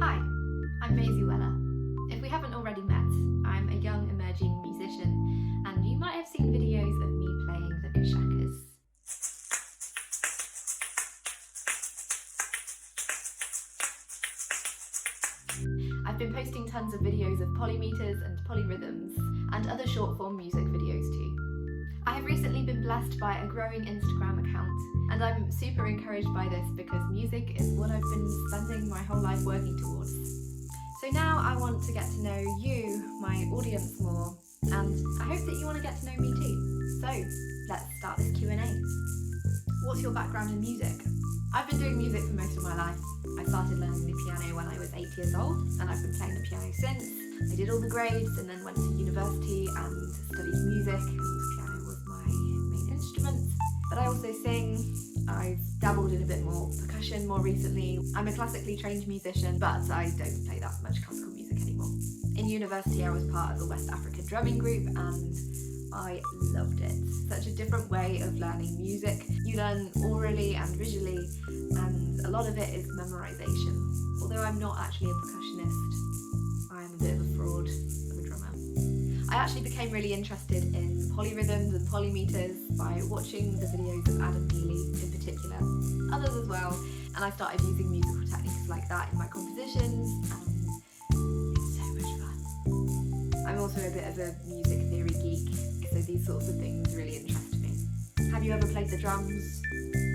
Hi, I'm Maisie Weller. If we haven't already met, I'm a young emerging musician, and you might have seen videos of me playing the kakas. I've been posting tons of videos of polymeters and polyrhythms, and other short-form music videos too. I have recently been blessed by a growing Instagram account, and I'm super encouraged by this because music is what I've been spending my whole life working towards. So now I want to get to know you, my audience, more, and I hope that you want to get to know me too. So let's start this Q&A. What's your background in music? I've been doing music for most of my life. I started learning the piano when I was 8 years old, and I've been playing the piano since. I did all the grades and then went to university and studied music, and piano was my main instrument. But I also sing. I've dabbled in a bit more percussion more recently. I'm a classically trained musician, but I don't play that much classical music anymore. In university, I was part of a West African drumming group, and I loved it. Such a different way of learning music. You learn orally and visually, and a lot of it is memorization. Although I'm not actually a percussionist, I am a bit of a fraud of a drummer. I actually became really interested in polyrhythms and polymeters by watching the videos of Adam Neely in particular, others as well, and I started using musical techniques like that in my compositions, and it's so much fun. I'm also a bit of a music theory geek, so these sorts of things really interest me. Have you ever played the drums?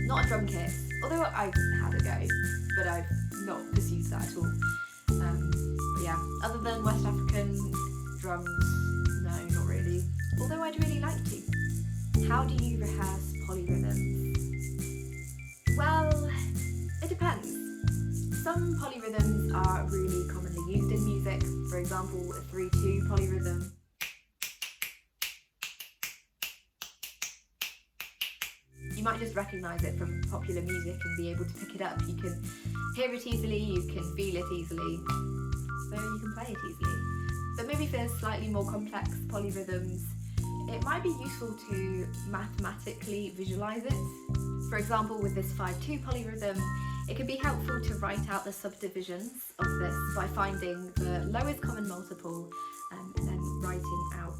Not a drum kit, although I've had a go, but I've not pursued that at all. But yeah, other than West African drums, no, not really, although I'd really like to. How do you rehearse polyrhythms? Well, it depends. Some polyrhythms are really commonly used in music, for example a 3-2 polyrhythm. You might just recognise it from popular music and be able to pick it up. You can hear it easily, you can feel it easily, so you can play it easily. But maybe for slightly more complex polyrhythms, it might be useful to mathematically visualise it. For example, with this 5-2 polyrhythm, it can be helpful to write out the subdivisions of this by finding the lowest common multiple and then writing out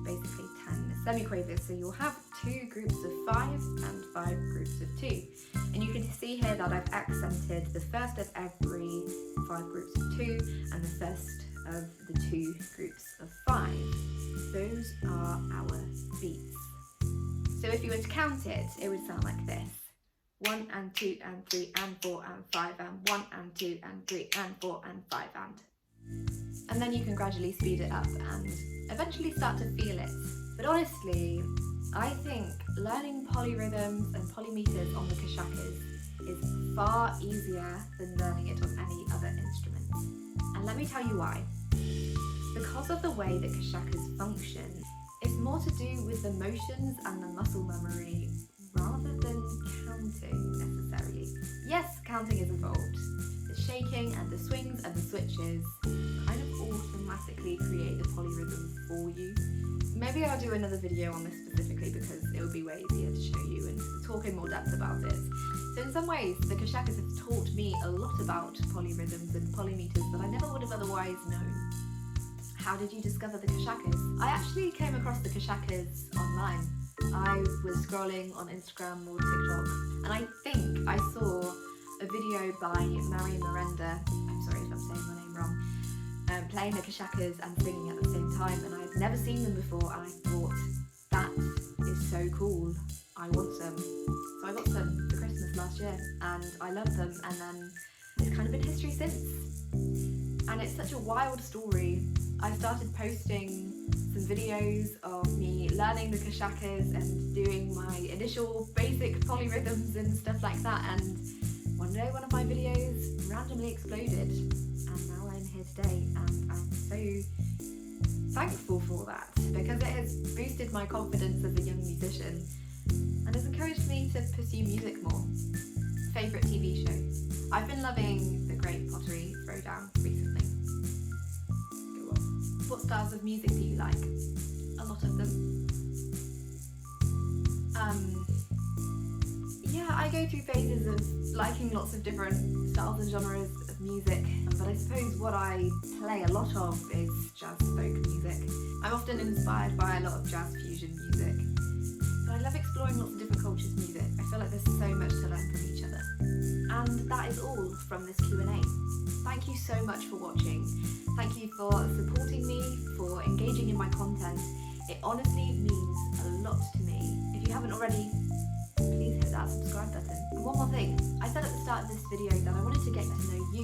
basically 10 semiquavers. So you'll have 2 groups of 5 and 5 groups of 2. And you can see here that I've accented the first of every 5 groups of 2 and the first of the 2 groups of 5. Those are our beats. So if you were to count it, it would sound like this. 1 and 2 and 3 and 4 and 5 and 1 and 2 and 3 and 4 and 5 and then you can gradually speed it up and eventually start to feel it. But honestly, I think learning polyrhythms and polymeters on the kakas is far easier than learning it on any other instrument. And let me tell you why. Because of the way that kakas function, it's more to do with the motions and the muscle memory rather than counting necessarily. Yes, counting is involved. The shaking and the swings and the switches kind of automatically create the polyrhythm for you. Maybe I'll do another video on this specifically because it would be way easier to show you and talk in more depth about it. So in some ways, the kakas have taught me a lot about polyrhythms and polymeters that I never would have otherwise known. How did you discover the kakas? I actually came across the kakas online. I was scrolling on Instagram or TikTok, and I think I saw a video by Marian Miranda, I'm sorry if I'm saying her name wrong, playing the kakas and singing at the same time, and I've never seen them before, and I thought, that is so cool, I want some. So I got some for Christmas last year, and I loved them, and then it's kind of been history since. And it's such a wild story. I started posting some videos of me learning the kakas and doing my initial basic polyrhythms and stuff like that, and one day one of my videos randomly exploded, and now I'm here today, and I'm so thankful for that because it has boosted my confidence as a young musician and has encouraged me to pursue music more. Favourite TV show? I've been loving The Great Pottery Throwdown recently. Go on. What styles of music do you like? A lot of them. Yeah, I go through phases of liking lots of different styles and genres of music, but I suppose what I play a lot of is jazz folk music. I'm often inspired by a lot of jazz fusion music, but I love exploring lots of different cultures' music. I feel like there's so much to learn from each other. And that is all from this Q&A. Thank you so much for watching. Thank you for supporting me, for engaging in my content. It honestly means a lot to me. If you haven't already, please hit that subscribe button. And one more thing, I said at the start of this video that I wanted to get to know you